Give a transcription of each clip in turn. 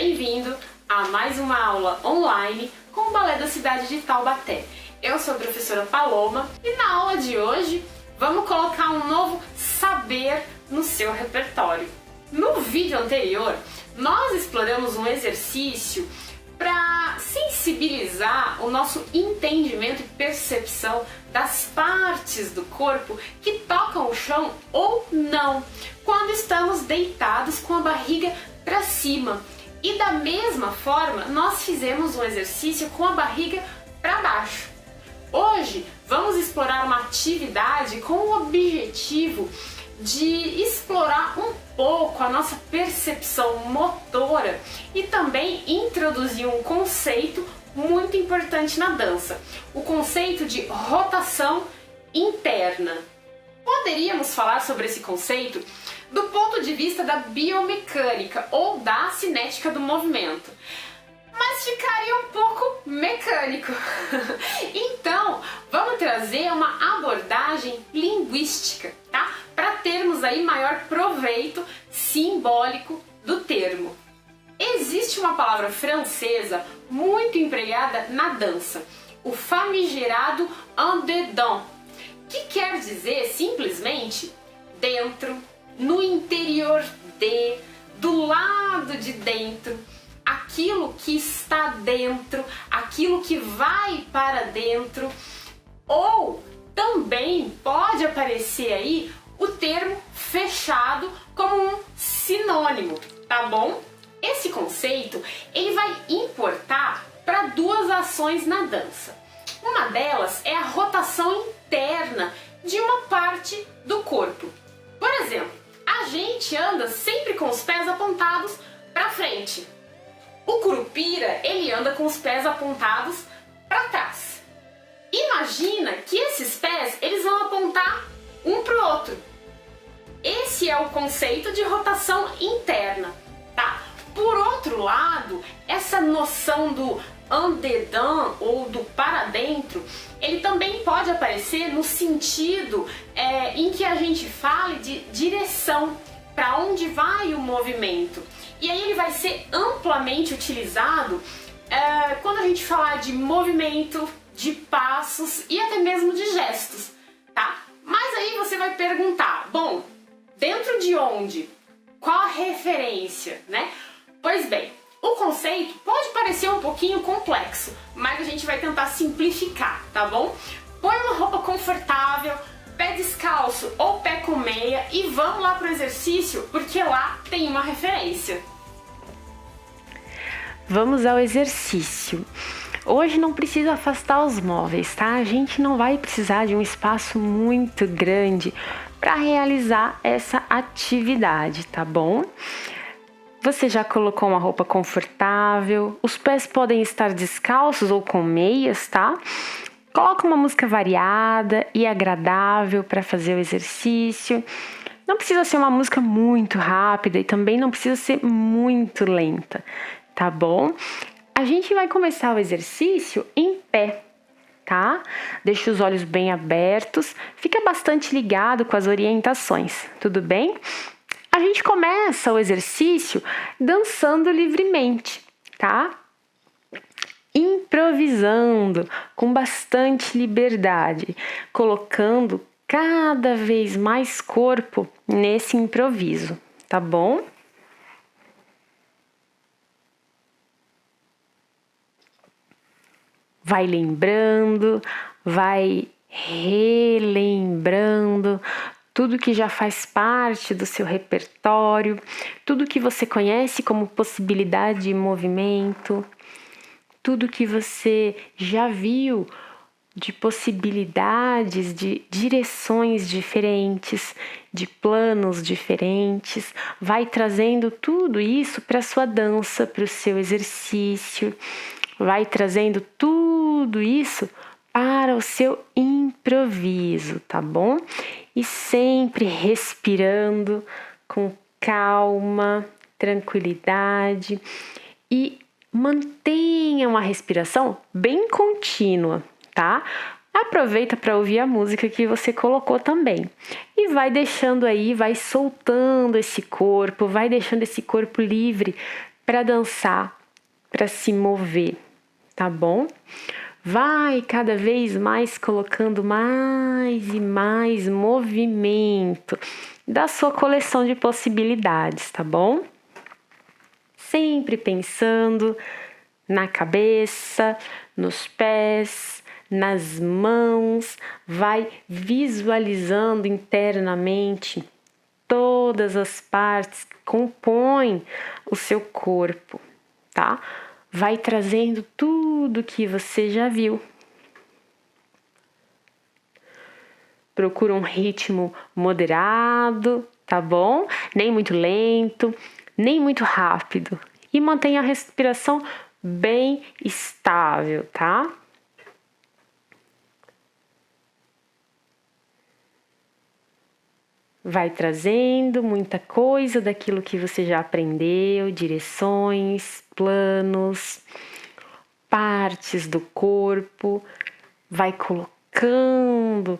Bem-vindo a mais uma aula online com o Balé da cidade de Taubaté. Eu sou a professora Paloma e na aula de hoje vamos colocar um novo saber no seu repertório. No vídeo anterior, nós exploramos um exercício para sensibilizar o nosso entendimento e percepção das partes do corpo que tocam o chão ou não, quando estamos deitados com a barriga para cima. E da mesma forma, nós fizemos um exercício com a barriga para baixo. Hoje, vamos explorar uma atividade com o objetivo de explorar um pouco a nossa percepção motora e também introduzir um conceito muito importante na dança, o conceito de rotação interna. Poderíamos falar sobre esse conceito do ponto de vista da biomecânica ou da cinética do movimento, mas ficaria um pouco mecânico. Então, vamos trazer uma abordagem linguística, tá? Para termos aí maior proveito simbólico do termo. Existe uma palavra francesa muito empregada na dança, o famigerado en dedans, que quer dizer simplesmente dentro, no interior de, do lado de dentro, aquilo que está dentro, aquilo que vai para dentro, ou também pode aparecer aí o termo fechado como um sinônimo, tá bom? Esse conceito ele vai importar para duas ações na dança. Uma delas é a rotação interna de uma parte do corpo. Por exemplo, a gente anda sempre com os pés apontados para frente. O curupira, ele anda com os pés apontados para trás. Imagina que esses pés, eles vão apontar um para o outro. Esse é o conceito de rotação interna, tá? Por outro lado, essa noção do en dedans ou do para dentro, ele também pode aparecer no sentido em que a gente fale de direção, para onde vai o movimento. E aí ele vai ser amplamente utilizado quando a gente falar de movimento, de passos e até mesmo de gestos, tá? Mas aí você vai perguntar, bom, dentro de onde? Qual a referência, né? Pois bem, o conceito pode parecer um pouquinho complexo, mas a gente vai tentar simplificar, tá bom? Põe uma roupa confortável, pé descalço ou pé com meia e vamos lá pro exercício, porque lá tem uma referência. Vamos ao exercício. Hoje não precisa afastar os móveis, tá? A gente não vai precisar de um espaço muito grande para realizar essa atividade, tá bom? Você já colocou uma roupa confortável, os pés podem estar descalços ou com meias, tá? Coloca uma música variada e agradável para fazer o exercício. Não precisa ser uma música muito rápida e também não precisa ser muito lenta, tá bom? A gente vai começar o exercício em pé, tá? Deixa os olhos bem abertos, fica bastante ligado com as orientações, tudo bem? A gente começa o exercício dançando livremente, tá? Improvisando com bastante liberdade, colocando cada vez mais corpo nesse improviso, tá bom? Vai lembrando, vai relembrando tudo que já faz parte do seu repertório, tudo que você conhece como possibilidade de movimento, tudo que você já viu de possibilidades, de direções diferentes, de planos diferentes, vai trazendo tudo isso para a sua dança, para o seu exercício, vai trazendo tudo isso para o seu improviso, tá bom? E sempre respirando com calma, tranquilidade e mantenha uma respiração bem contínua, tá? Aproveita para ouvir a música que você colocou também. E vai deixando aí, vai soltando esse corpo, vai deixando esse corpo livre para dançar, para se mover, tá bom? Vai cada vez mais colocando mais e mais movimento da sua coleção de possibilidades, tá bom? Sempre pensando na cabeça, nos pés, nas mãos, vai visualizando internamente todas as partes que compõem o seu corpo, tá? Vai trazendo tudo que você já viu. Procura um ritmo moderado, tá bom? Nem muito lento, nem muito rápido. E mantenha a respiração bem estável, tá? Vai trazendo muita coisa daquilo que você já aprendeu, direções, planos, partes do corpo, vai colocando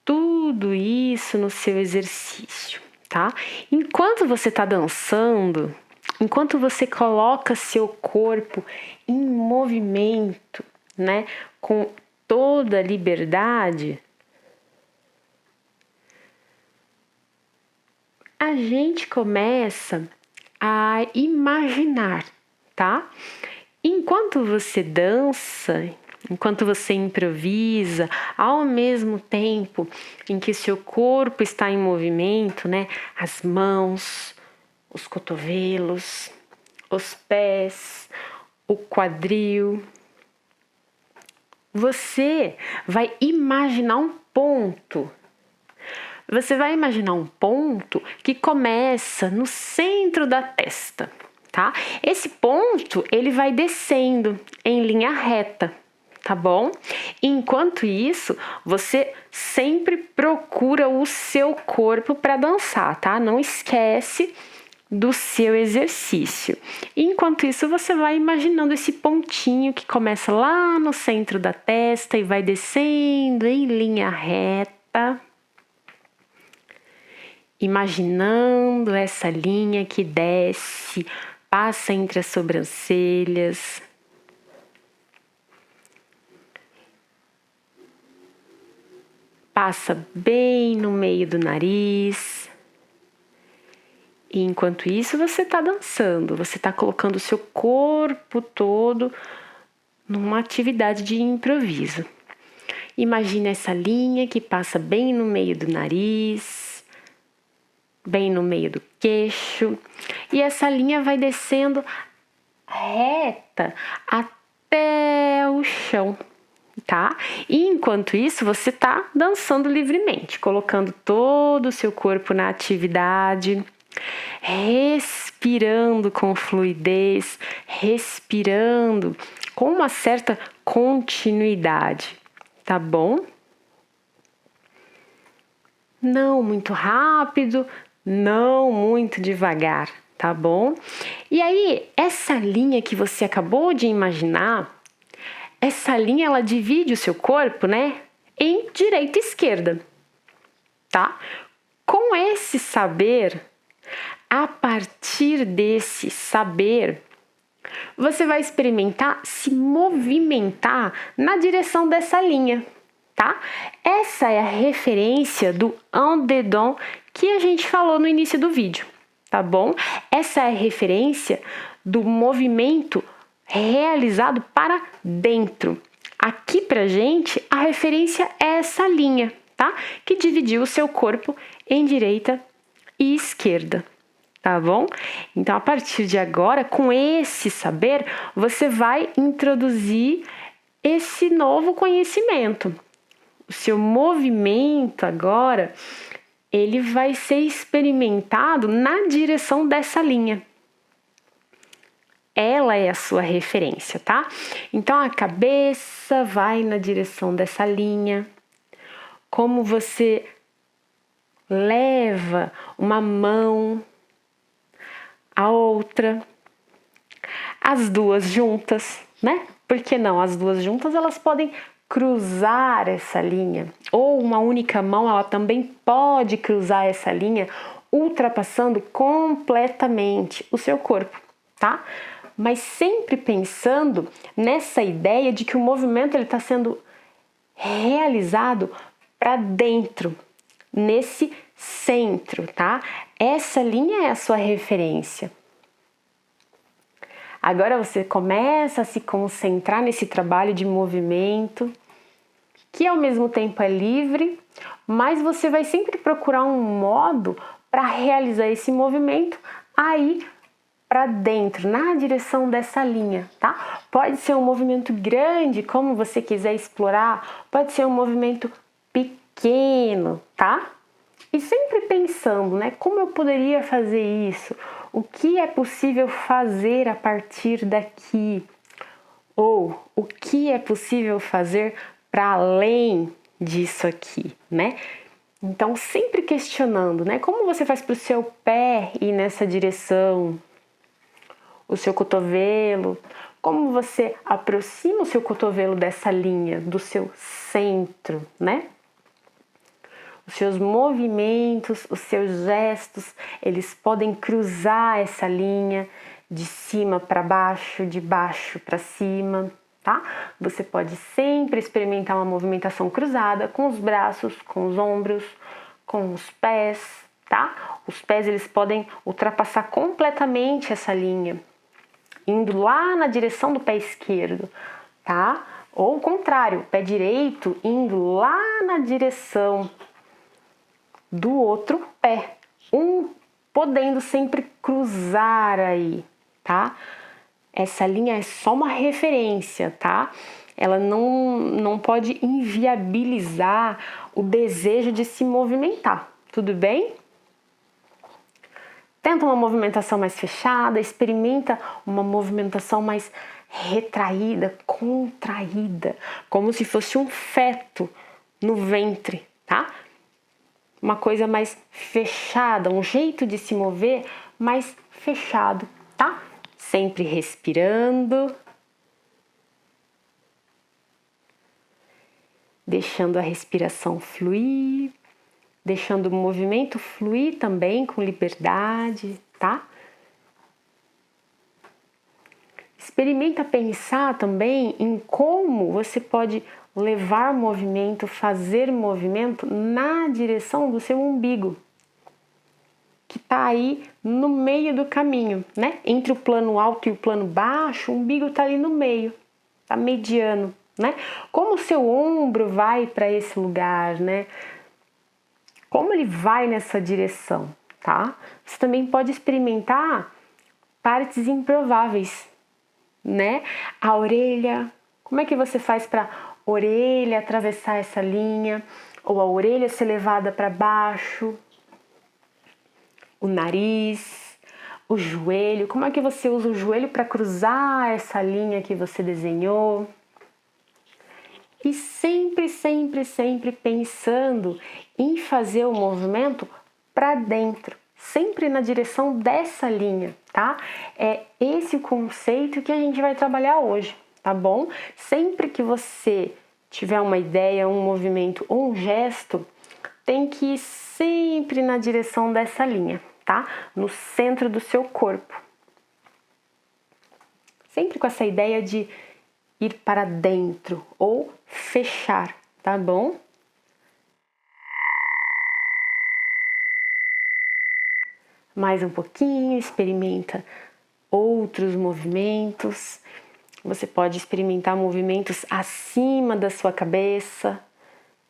tudo isso no seu exercício, tá? Enquanto você está dançando, enquanto você coloca seu corpo em movimento, né, com toda a liberdade, a gente começa a imaginar, tá? Enquanto você dança, enquanto você improvisa, ao mesmo tempo em que seu corpo está em movimento, né? As mãos, os cotovelos, os pés, o quadril. Você vai imaginar um ponto. Você vai imaginar um ponto que começa no centro da testa, tá? Esse ponto, ele vai descendo em linha reta, tá bom? Enquanto isso, você sempre procura o seu corpo para dançar, tá? Não esquece do seu exercício. Enquanto isso, você vai imaginando esse pontinho que começa lá no centro da testa e vai descendo em linha reta. Imaginando essa linha que desce, passa entre as sobrancelhas. Passa bem no meio do nariz. E enquanto isso, você está dançando, você está colocando o seu corpo todo numa atividade de improviso. Imagina essa linha que passa bem no meio do nariz, bem no meio do queixo, e essa linha vai descendo reta até o chão, tá? E enquanto isso, você tá dançando livremente, colocando todo o seu corpo na atividade, respirando com fluidez, respirando com uma certa continuidade, tá bom? Não muito rápido, não muito devagar, tá bom? E aí, essa linha que você acabou de imaginar, essa linha ela divide o seu corpo, né, em direita e esquerda, tá? Com esse saber, a partir desse saber, você vai experimentar se movimentar na direção dessa linha, tá? Essa é a referência do en dedans que a gente falou no início do vídeo, tá bom? Essa é a referência do movimento realizado para dentro. Aqui pra gente, a referência é essa linha, tá? Que dividiu o seu corpo em direita e esquerda, tá bom? Então, a partir de agora, com esse saber, você vai introduzir esse novo conhecimento. O seu movimento agora, ele vai ser experimentado na direção dessa linha. Ela é a sua referência, tá? Então, a cabeça vai na direção dessa linha. Como você leva uma mão, a outra, as duas juntas, né? Por que não? As duas juntas, elas podem cruzar essa linha, ou uma única mão, ela também pode cruzar essa linha, ultrapassando completamente o seu corpo, tá? Mas sempre pensando nessa ideia de que o movimento ele está sendo realizado para dentro, nesse centro, tá? Essa linha é a sua referência. Agora você começa a se concentrar nesse trabalho de movimento, que ao mesmo tempo é livre, mas você vai sempre procurar um modo para realizar esse movimento aí para dentro, na direção dessa linha, tá? Pode ser um movimento grande, como você quiser explorar, pode ser um movimento pequeno, tá? E sempre pensando, né, como eu poderia fazer isso? O que é possível fazer a partir daqui? Ou o que é possível fazer para além disso aqui, né? Então, sempre questionando, né? Como você faz para o seu pé ir nessa direção? O seu cotovelo, como você aproxima o seu cotovelo dessa linha, do seu centro, né? Os seus movimentos, os seus gestos, eles podem cruzar essa linha de cima para baixo, de baixo para cima, tá? Você pode sempre experimentar uma movimentação cruzada com os braços, com os ombros, com os pés, tá? Os pés, eles podem ultrapassar completamente essa linha, indo lá na direção do pé esquerdo, tá? Ou o contrário, o pé direito indo lá na direção do outro pé, podendo sempre cruzar aí, tá? Essa linha é só uma referência, tá? Ela não pode inviabilizar o desejo de se movimentar, tudo bem? Tenta uma movimentação mais fechada, experimenta uma movimentação mais retraída, contraída, como se fosse um feto no ventre, tá? Uma coisa mais fechada, um jeito de se mover mais fechado, tá? Sempre respirando, deixando a respiração fluir, deixando o movimento fluir também com liberdade, tá? Experimenta pensar também em como você pode levar movimento, fazer movimento na direção do seu umbigo, que está aí no meio do caminho, né? Entre o plano alto e o plano baixo, o umbigo está ali no meio, tá mediano, né? Como o seu ombro vai para esse lugar, né? Como ele vai nessa direção, tá? Você também pode experimentar partes improváveis, né? A orelha, como é que você faz para orelha atravessar essa linha, ou a orelha ser levada para baixo, o nariz, o joelho, como é que você usa o joelho para cruzar essa linha que você desenhou? E sempre, sempre, sempre pensando em fazer o movimento para dentro, sempre na direção dessa linha, tá? É esse o conceito que a gente vai trabalhar hoje, tá bom? Sempre que você tiver uma ideia, um movimento ou um gesto, tem que ir sempre na direção dessa linha, tá? No centro do seu corpo. Sempre com essa ideia de ir para dentro ou fechar, tá bom? Mais um pouquinho, experimenta outros movimentos. Você pode experimentar movimentos acima da sua cabeça,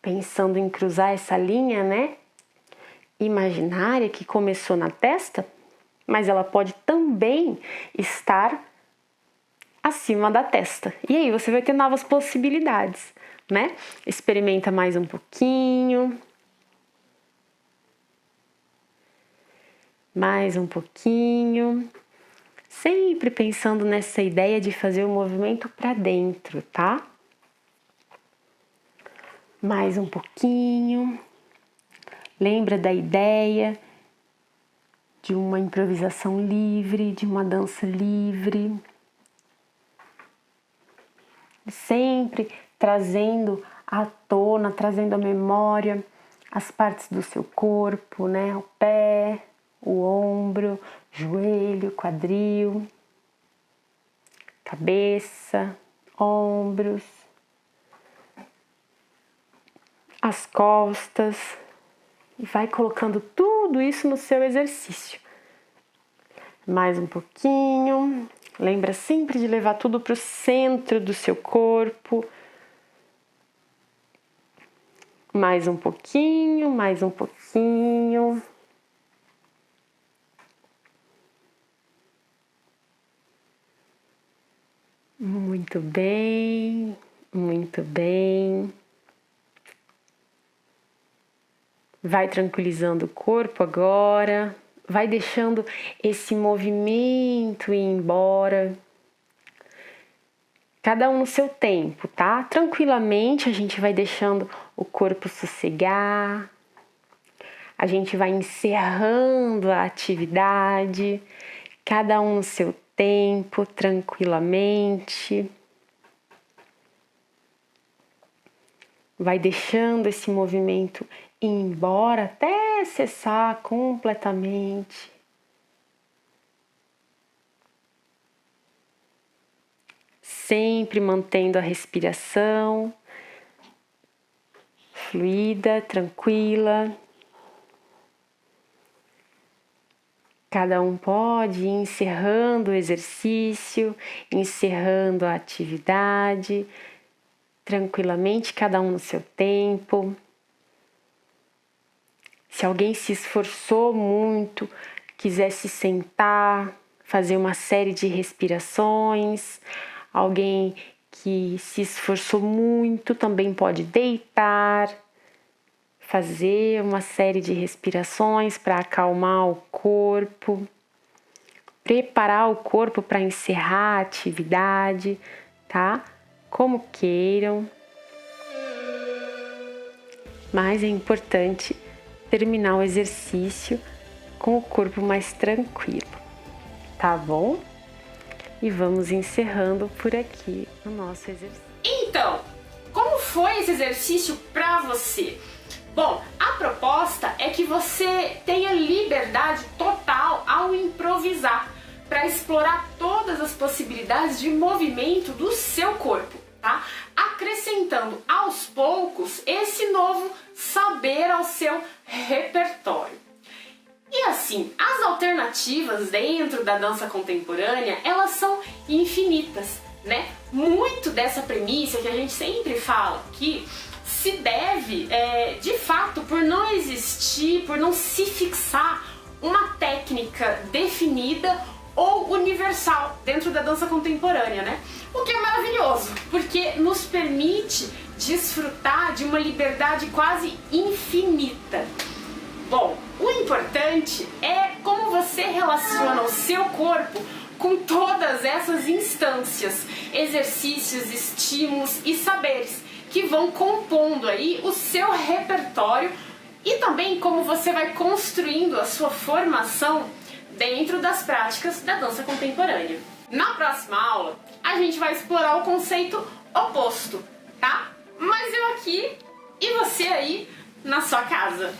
pensando em cruzar essa linha, né? Imaginária que começou na testa, mas ela pode também estar acima da testa. E aí você vai ter novas possibilidades, né? Experimenta mais um pouquinho. Mais um pouquinho. Sempre pensando nessa ideia de fazer o movimento para dentro, tá? Mais um pouquinho. Lembra da ideia de uma improvisação livre, de uma dança livre. Sempre trazendo à tona, trazendo à memória as partes do seu corpo, né? O pé, o ombro, joelho, quadril, cabeça, ombros, as costas, e vai colocando tudo isso no seu exercício. Mais um pouquinho. Lembra sempre de levar tudo para o centro do seu corpo. Mais um pouquinho, mais um pouquinho. Muito bem, muito bem. Vai tranquilizando o corpo agora. Vai deixando esse movimento ir embora. Cada um no seu tempo, tá? Tranquilamente a gente vai deixando o corpo sossegar. A gente vai encerrando a atividade. Cada um no seu tempo, tranquilamente. Vai deixando esse movimento ir embora até cessar completamente. Sempre mantendo a respiração fluida, tranquila. Cada um pode ir encerrando o exercício, encerrando a atividade, tranquilamente, cada um no seu tempo. Se alguém se esforçou muito, quiser se sentar, fazer uma série de respirações, alguém que se esforçou muito também pode deitar, fazer uma série de respirações para acalmar o corpo, preparar o corpo para encerrar a atividade, tá? Como queiram. Mas é importante terminar o exercício com o corpo mais tranquilo, tá bom? E vamos encerrando por aqui o nosso exercício. Então, como foi esse exercício para você? Bom, a proposta é que você tenha liberdade total ao improvisar, para explorar todas as possibilidades de movimento do seu corpo, tá? Acrescentando aos poucos esse novo saber ao seu repertório. E assim, as alternativas dentro da dança contemporânea, elas são infinitas, né? Muito dessa premissa que a gente sempre fala aqui se deve, de fato, por não existir, por não se fixar uma técnica definida ou universal dentro da dança contemporânea, né? O que é maravilhoso, porque nos permite desfrutar de uma liberdade quase infinita. Bom, o importante é como você relaciona o seu corpo com todas essas instâncias, exercícios, estímulos e saberes que vão compondo aí o seu repertório e também como você vai construindo a sua formação dentro das práticas da dança contemporânea. Na próxima aula, a gente vai explorar o conceito oposto, tá? Mas eu aqui e você aí na sua casa.